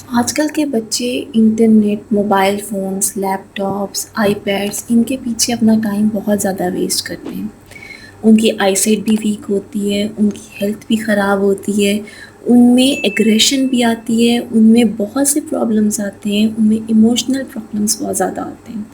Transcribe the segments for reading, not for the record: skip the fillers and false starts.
आजकल के बच्चे internet, mobile phones, laptops, iPads इनके पीछे अपना टाइम बहुत ज़्यादा वेस्ट करते हैं। उनकी आईसाइट भी वीक होती है, उनकी हेल्थ भी ख़राब होती है, उनमें एग्रेशन भी आती है, उनमें बहुत से प्रॉब्लम्स आते हैं, उनमें इमोशनल प्रॉब्लम्स बहुत ज़्यादा आते हैं।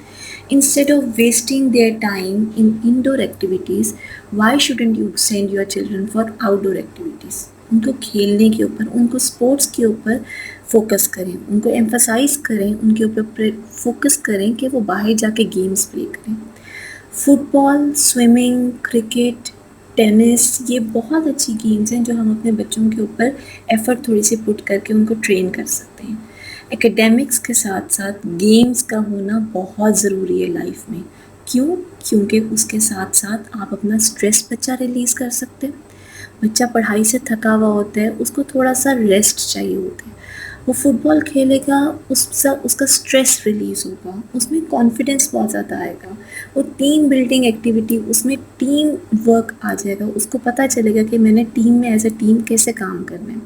Instead of wasting their time in indoor activities, why shouldn't you send your children for outdoor activities? उनको खेलने के ऊपर, उनको स्पोर्ट्स के ऊपर फोकस करें, उनको एम्फसाइज करें, उनके ऊपर फोकस करें कि वो बाहर जाके गेम्स प्ले करें। फुटबॉल, स्विमिंग, क्रिकेट, टेनिस ये बहुत अच्छी गेम्स हैं जो हम अपने बच्चों के ऊपर एफ़र्ट थोड़ी सी पुट करके उनको ट्रेन कर सकते हैं। एकेडमिक्स के साथ साथ गेम्स का होना बहुत ज़रूरी है लाइफ में। क्यों? क्योंकि उसके साथ साथ आप अपना स्ट्रेस बच्चा रिलीज़ कर सकते हैं। बच्चा पढ़ाई से थका हुआ होता है, उसको थोड़ा सा रेस्ट चाहिए होता है। वो फुटबॉल खेलेगा, उसका उसका स्ट्रेस रिलीज़ होगा, उसमें कॉन्फिडेंस बहुत ज़्यादा आएगा। वो टीम बिल्डिंग एक्टिविटी, उसमें टीम वर्क आ जाएगा, उसको पता चलेगा कि मैंने टीम में एज अ टीम कैसे काम करना है।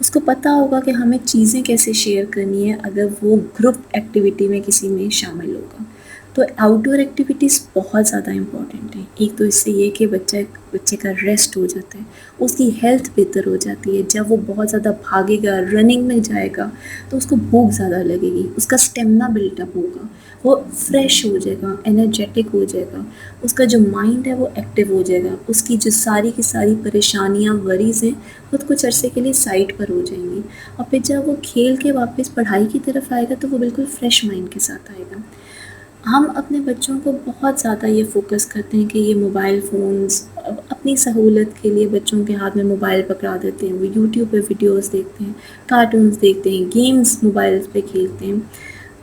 उसको पता होगा कि हमें चीज़ें कैसे शेयर करनी है अगर वो ग्रुप एक्टिविटी में किसी में शामिल होगा। तो आउटडोर एक्टिविटीज़ बहुत ज़्यादा इम्पॉर्टेंट हैं। एक तो इससे ये कि बच्चे का रेस्ट हो जाता है, उसकी हेल्थ बेहतर हो जाती है। जब वो बहुत ज़्यादा भागेगा, रनिंग में जाएगा तो उसको भूख ज़्यादा लगेगी, उसका स्टेमिना बिल्टअप होगा, वो फ्रेश हो जाएगा, एनर्जेटिक हो जाएगा, उसका जो माइंड है वो एक्टिव हो जाएगा, उसकी जो सारी की सारी परेशानियाँ, वरीज़ हैं वो कुछ अरसे के लिए साइड पर हो जाएंगी। और फिर जब वो खेल के वापस पढ़ाई की तरफ आएगा तो वो बिल्कुल फ्रेश माइंड के साथ आएगा। हम अपने बच्चों को बहुत ज़्यादा ये फ़ोकस करते हैं कि ये मोबाइल फ़ोन्स अपनी सहूलत के लिए बच्चों के हाथ में मोबाइल पकड़ा देते हैं, वो यूट्यूब पे वीडियोस देखते हैं, कार्टून्स देखते हैं, गेम्स मोबाइल पे खेलते हैं।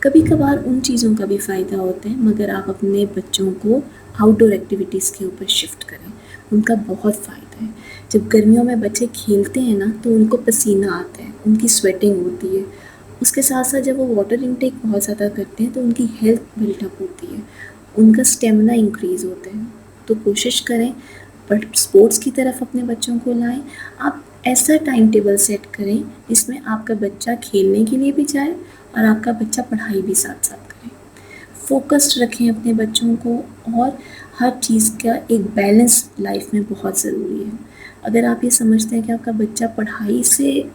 कभी कभार उन चीज़ों का भी फ़ायदा होता है, मगर आप अपने बच्चों को आउटडोर एक्टिविटीज़ के ऊपर शिफ्ट करें, उनका बहुत फ़ायदा है। जब गर्मियों में बच्चे खेलते हैं ना तो उनको पसीना आता है, उनकी स्वेटिंग होती है। उसके साथ साथ जब वो वाटर इनटेक बहुत ज़्यादा करते हैं तो उनकी हेल्थ बिल्डअप होती है, उनका स्टेमिना इंक्रीज़ होता है। तो कोशिश करें बट स्पोर्ट्स की तरफ अपने बच्चों को लाएं। आप ऐसा टाइम टेबल सेट करें जिसमें आपका बच्चा खेलने के लिए भी जाए और आपका बच्चा पढ़ाई भी साथ साथ करे। फोकस्ड रखें अपने बच्चों को, और हर चीज़ का एक बैलेंस लाइफ में बहुत ज़रूरी है। अगर आप ये समझते हैं कि आपका बच्चा पढ़ाई से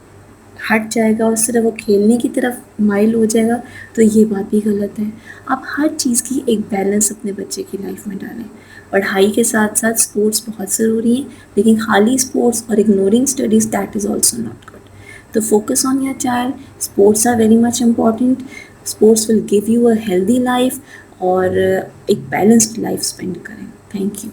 हट जाएगा और सिर्फ वो खेलने की तरफ माइल हो जाएगा तो ये बात भी गलत है। आप हर चीज़ की एक बैलेंस अपने बच्चे की लाइफ में डालें। पढ़ाई के साथ साथ स्पोर्ट्स बहुत ज़रूरी है, लेकिन खाली स्पोर्ट्स और ignoring studies that is also not good. तो focus on your child, sports are very much important, sports will give you a healthy life और एक बैलेंस्ड लाइफ स्पेंड करें। Thank you.